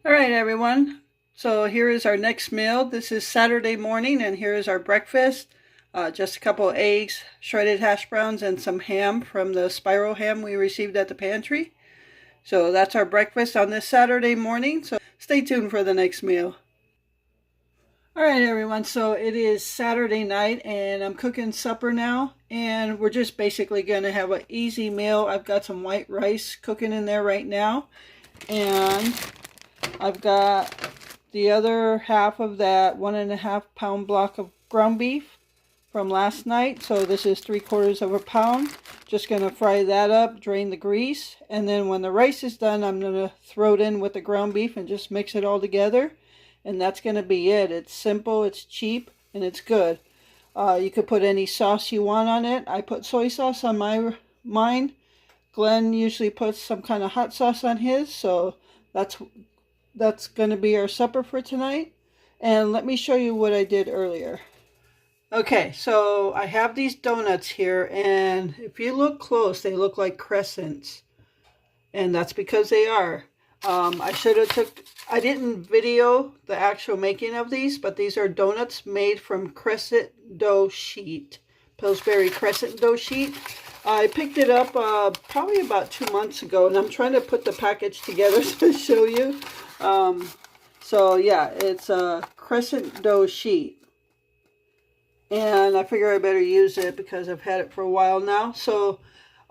All right, everyone. So here is our next meal. This is Saturday morning, and here is our breakfast. Just a couple of eggs, shredded hash browns, and some ham from the spiral ham we received at the pantry. So that's our breakfast on this Saturday morning. So stay tuned for the next meal. All right, everyone. So it is Saturday night, and I'm cooking supper now. And we're just basically going to have an easy meal. I've got some white rice cooking in there right now. And I've got the other half of that 1.5 pound block of ground beef from last night. So this is 3/4 of a pound. Just going to fry that up, drain the grease. And then when the rice is done, I'm going to throw it in with the ground beef and just mix it all together. And that's going to be it. It's simple, it's cheap, and it's good. You could put any sauce you want on it. I put soy sauce on mine. Glenn usually puts some kind of hot sauce on his. So that's going to be our supper for tonight. And let me show you what I did earlier. Okay, so I have these donuts here, and if you look close, they look like crescents. And that's because they are. I didn't video the actual making of these, but these are donuts made from crescent dough sheet. Pillsbury crescent dough sheet. I picked it up probably about 2 months ago, and I'm trying to put the package together to show you. So yeah, it's a crescent dough sheet. And I figure I better use it because I've had it for a while now. So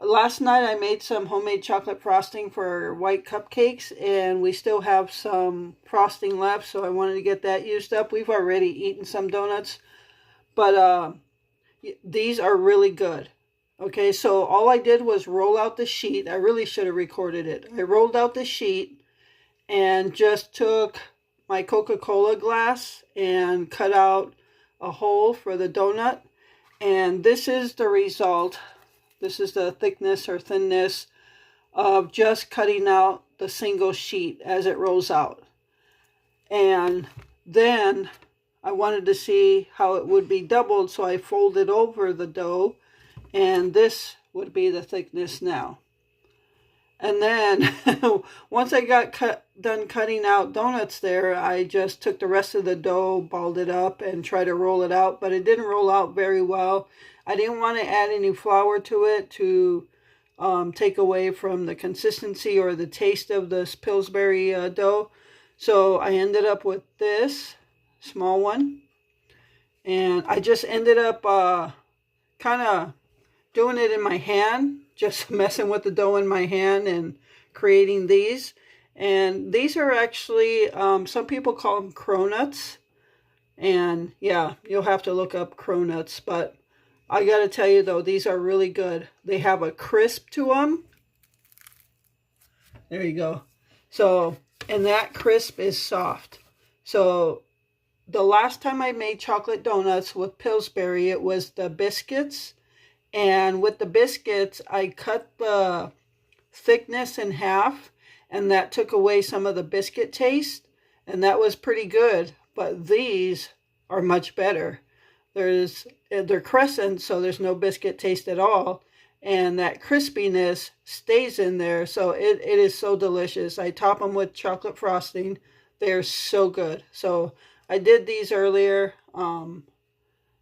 last night I made some homemade chocolate frosting for white cupcakes, and we still have some frosting left, so I wanted to get that used up. We've already eaten some donuts, but these are really good. Okay, so all I did was roll out the sheet. I really should have recorded it. I rolled out the sheet and just took my Coca-Cola glass and cut out a hole for the donut. And this is the result. This is the thickness or thinness of just cutting out the single sheet as it rolls out. And then I wanted to see how it would be doubled, so I folded over the dough, and this would be the thickness now. And then once I got done cutting out donuts there, I just took the rest of the dough, balled it up, and tried to roll it out, but it didn't roll out very well. I didn't want to add any flour to it to take away from the consistency or the taste of this Pillsbury dough. So I ended up with this small one. And I just ended up kind of doing it in my hand, just messing with the dough in my hand and creating these. And these are actually, some people call them cronuts. And yeah, you'll have to look up cronuts. But I got to tell you though, these are really good. They have a crisp to them. There you go. So, and that crisp is soft. So the last time I made chocolate donuts with Pillsbury, it was the biscuits. And with the biscuits, I cut the thickness in half, and that took away some of the biscuit taste, and that was pretty good. But these are much better. They're crescent, so there's no biscuit taste at all, and that crispiness stays in there, so it is so delicious. I top them with chocolate frosting. They're so good. So I did these earlier.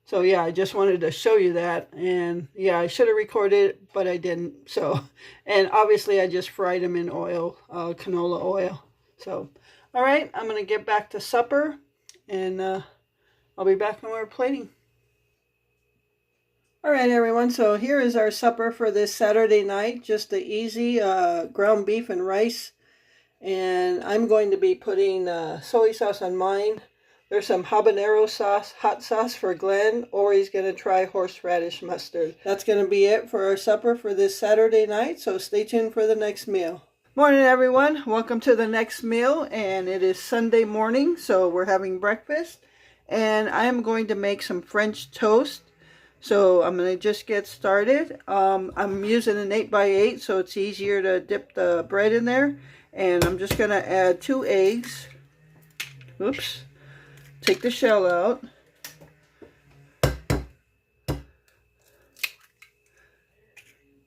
So yeah, I just wanted to show you that. And yeah, I should have recorded it, but I didn't. So, and obviously I just fried them in oil, canola oil. So, all right, I'm going to get back to supper, and I'll be back when we're plating. All right, everyone, so here is our supper for this Saturday night. Just the easy ground beef and rice. And I'm going to be putting soy sauce on mine. There's some habanero sauce, hot sauce for Glenn, or he's going to try horseradish mustard. That's going to be it for our supper for this Saturday night, so stay tuned for the next meal. Morning, everyone. Welcome to the next meal, and it is Sunday morning, so we're having breakfast. And I am going to make some French toast. So I'm going to just get started. I'm using an 8x8, so it's easier to dip the bread in there. And I'm just going to add 2 eggs. Oops. Take the shell out.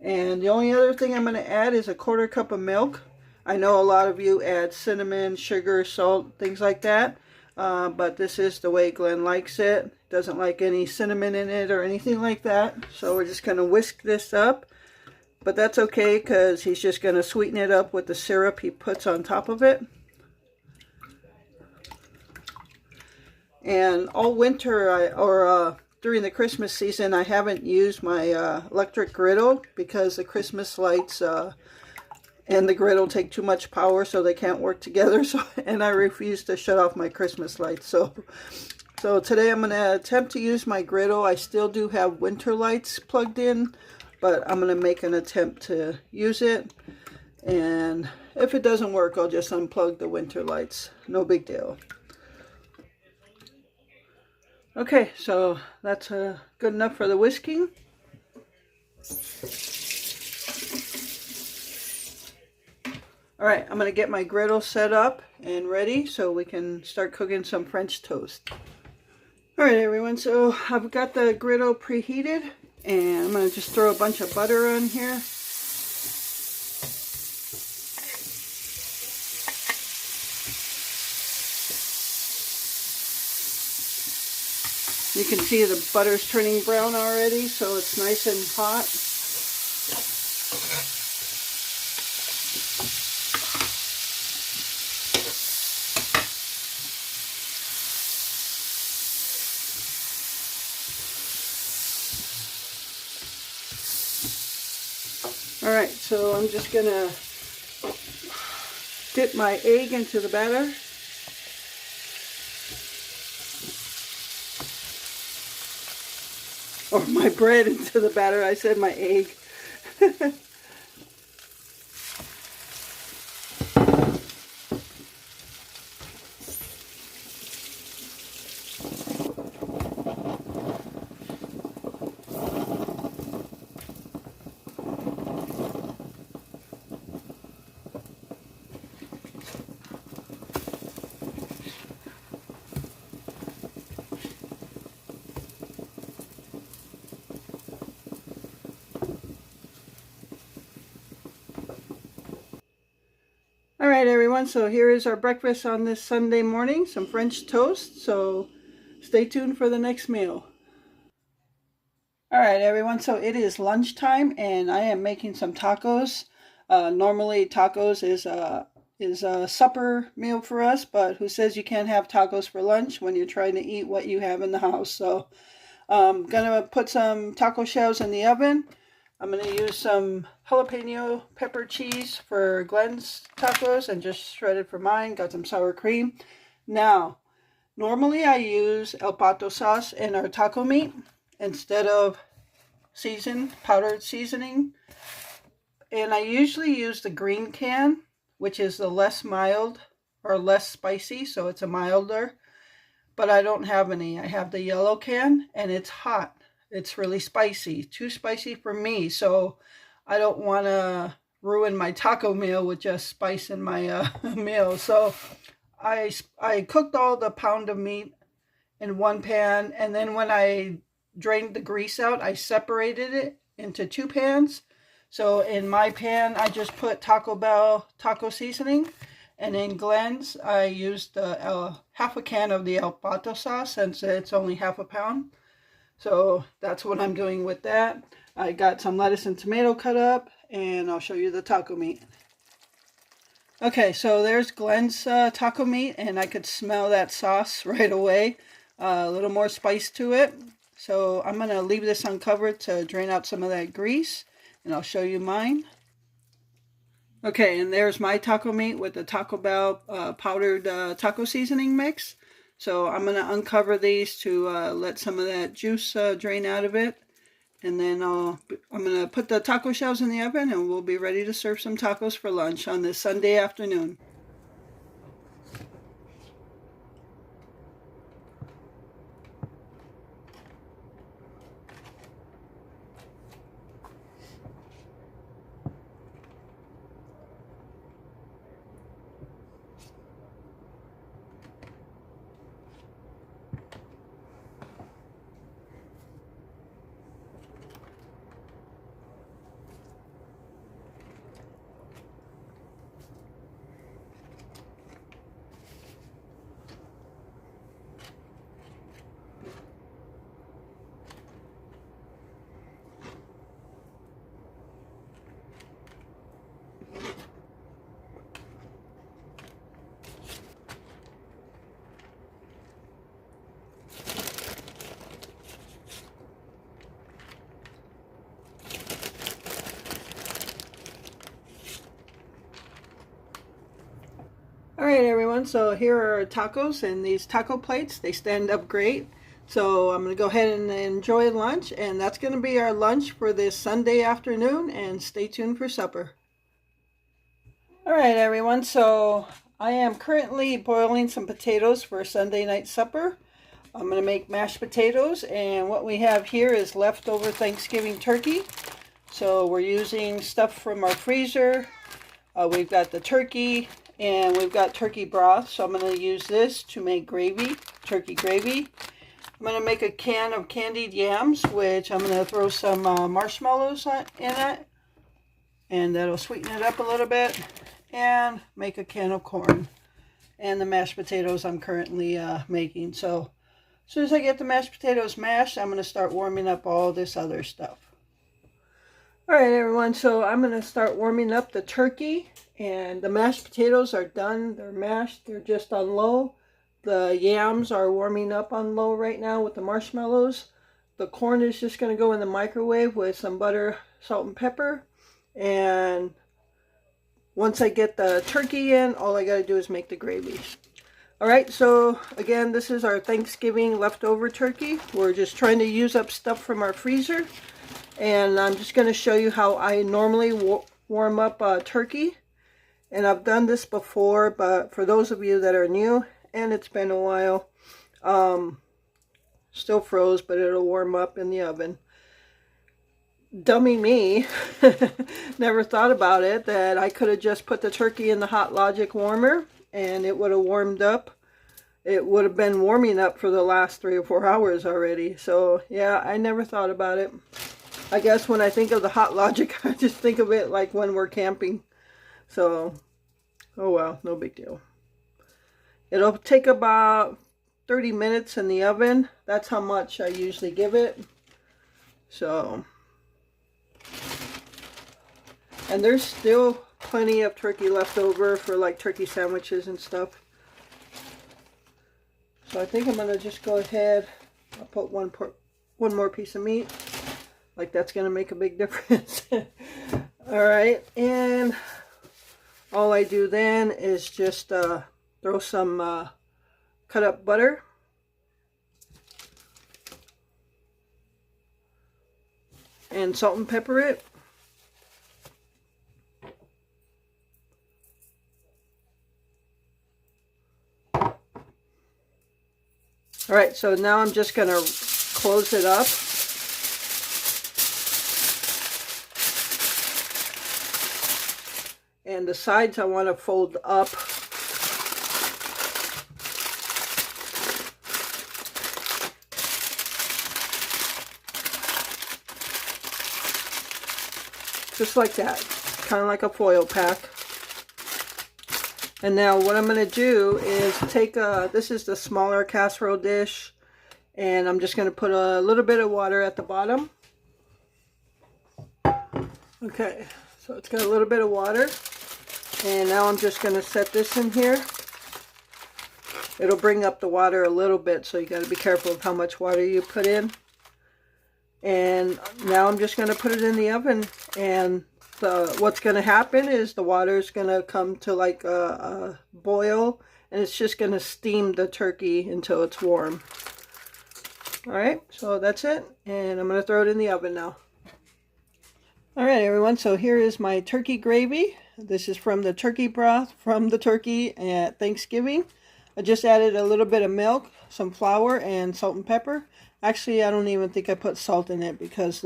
And the only other thing I'm going to add is a 1/4 cup of milk. I know a lot of you add cinnamon, sugar, salt, things like that. But this is the way Glenn likes it. Doesn't like any cinnamon in it or anything like that. So we're just going to whisk this up. But that's okay because he's just going to sweeten it up with the syrup he puts on top of it. And all winter, during the Christmas season, I haven't used my electric griddle because the Christmas lights and the griddle take too much power, so they can't work together. And I refuse to shut off my Christmas lights. So today I'm going to attempt to use my griddle. I still do have winter lights plugged in, but I'm going to make an attempt to use it. And if it doesn't work, I'll just unplug the winter lights. No big deal. Okay, so that's good enough for the whisking. Alright, I'm going to get my griddle set up and ready so we can start cooking some French toast. Alright everyone, so I've got the griddle preheated and I'm going to just throw a bunch of butter on here. You can see the butter's turning brown already, so it's nice and hot. Alright, so I'm just going to dip my egg into the batter. Or my bread into the batter. I said my egg. Alright everyone, so here is our breakfast on this Sunday morning, some French toast, so stay tuned for the next meal. Alright everyone, so it is lunchtime and I am making some tacos. Normally tacos is a supper meal for us, but who says you can't have tacos for lunch when you're trying to eat what you have in the house. So I'm gonna put some taco shells in the oven. I'm going to use some jalapeno pepper cheese for Glenn's tacos and just shredded for mine. Got some sour cream. Now, normally I use El Pato sauce in our taco meat instead of powdered seasoning. And I usually use the green can, which is the less mild or less spicy, so it's a milder. But I don't have any. I have the yellow can and it's hot. It's really spicy, too spicy for me, so I don't want to ruin my taco meal with just spice in my meal. So I cooked all the pound of meat in one pan, and then when I drained the grease out, I separated it into two pans. So in my pan, I just put Taco Bell taco seasoning, and in Glenn's, I used half a can of the El Pato sauce since it's only half a pound. So that's what I'm doing with that. I got some lettuce and tomato cut up, and I'll show you the taco meat. Okay, so there's Glenn's taco meat, and I could smell that sauce right away. A little more spice to it. So I'm going to leave this uncovered to drain out some of that grease, and I'll show you mine. Okay, and there's my taco meat with the Taco Bell powdered taco seasoning mix. So I'm going to uncover these to let some of that juice drain out of it. And then I'm going to put the taco shells in the oven and we'll be ready to serve some tacos for lunch on this Sunday afternoon. All right, everyone, so here are our tacos, and these taco plates, they stand up great. So I'm going to go ahead and enjoy lunch, and that's going to be our lunch for this Sunday afternoon, and stay tuned for supper. All right, everyone, so I am currently boiling some potatoes for Sunday night supper. I'm going to make mashed potatoes, and what we have here is leftover Thanksgiving turkey. So we're using stuff from our freezer. We've got the turkey, and we've got turkey broth, so I'm going to use this to make gravy, turkey gravy. I'm going to make a can of candied yams, which I'm going to throw some marshmallows in it, and that'll sweeten it up a little bit, and make a can of corn, and the mashed potatoes I'm currently making. So as soon as I get the mashed potatoes mashed, I'm going to start warming up all this other stuff. All right, everyone, so I'm going to start warming up the turkey, and the mashed potatoes are done. They're mashed. They're just on low. The yams are warming up on low right now with the marshmallows. The corn is just going to go in the microwave with some butter, salt, and pepper. And once I get the turkey in, all I got to do is make the gravy. All right, so again, this is our Thanksgiving leftover turkey. We're just trying to use up stuff from our freezer. And I'm just going to show you how I normally warm up turkey. And I've done this before, but for those of you that are new, and it's been a while, still froze, but it'll warm up in the oven. Dummy me, never thought about it, that I could have just put the turkey in the Hot Logic warmer, and it would have warmed up. It would have been warming up for the last 3 or 4 hours already. So yeah, I never thought about it. I guess when I think of the Hot Logic, I just think of it like when we're camping. So, oh well, no big deal. It'll take about 30 minutes in the oven. That's how much I usually give it. So, and there's still plenty of turkey left over for like turkey sandwiches and stuff. So I think I'm going to just go ahead. I'll put one more piece of meat. Like that's going to make a big difference. Alright, and all I do then is just throw some cut up butter. And salt and pepper it. Alright, so now I'm just going to close it up. And the sides I want to fold up. Just like that. Kind of like a foil pack. And now what I'm going to do is take this is the smaller casserole dish. And I'm just going to put a little bit of water at the bottom. Okay, so it's got a little bit of water. And now I'm just going to set this in here. It'll bring up the water a little bit, so you got to be careful of how much water you put in. And now I'm just going to put it in the oven. And what's going to happen is the water is going to come to like a boil. And it's just going to steam the turkey until it's warm. Alright, so that's it. And I'm going to throw it in the oven now. Alright everyone, so here is my turkey gravy. This is from the turkey broth from the turkey at Thanksgiving. I just added a little bit of milk, some flour, and salt and pepper. Actually, I don't even think I put salt in it because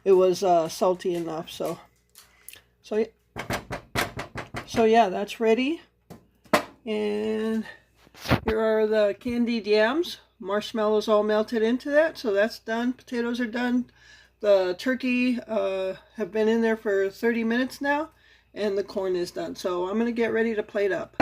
it was salty enough. So yeah, that's ready. And here are the candied yams. Marshmallows all melted into that, so that's done. Potatoes are done. The turkey have been in there for 30 minutes now, and the corn is done. So I'm going to get ready to plate up.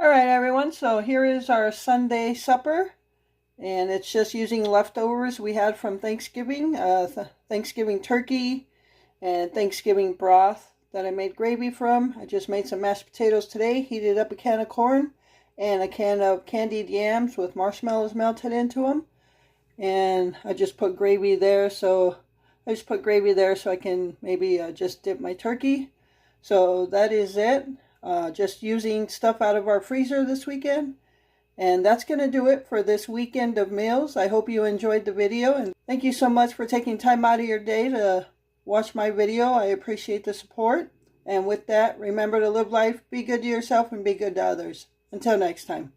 All right, everyone, so here is our Sunday supper, and it's just using leftovers we had from Thanksgiving, Thanksgiving turkey and Thanksgiving broth that I made gravy from. I just made some mashed potatoes today, heated up a can of corn and a can of candied yams with marshmallows melted into them, and I just put gravy there, so I can maybe just dip my turkey. So that is it. Just using stuff out of our freezer this weekend. And that's going to do it for this weekend of meals. I hope you enjoyed the video, and thank you so much for taking time out of your day to watch my video. I appreciate the support. And with that, remember to live life, be good to yourself, and be good to others. Until next time.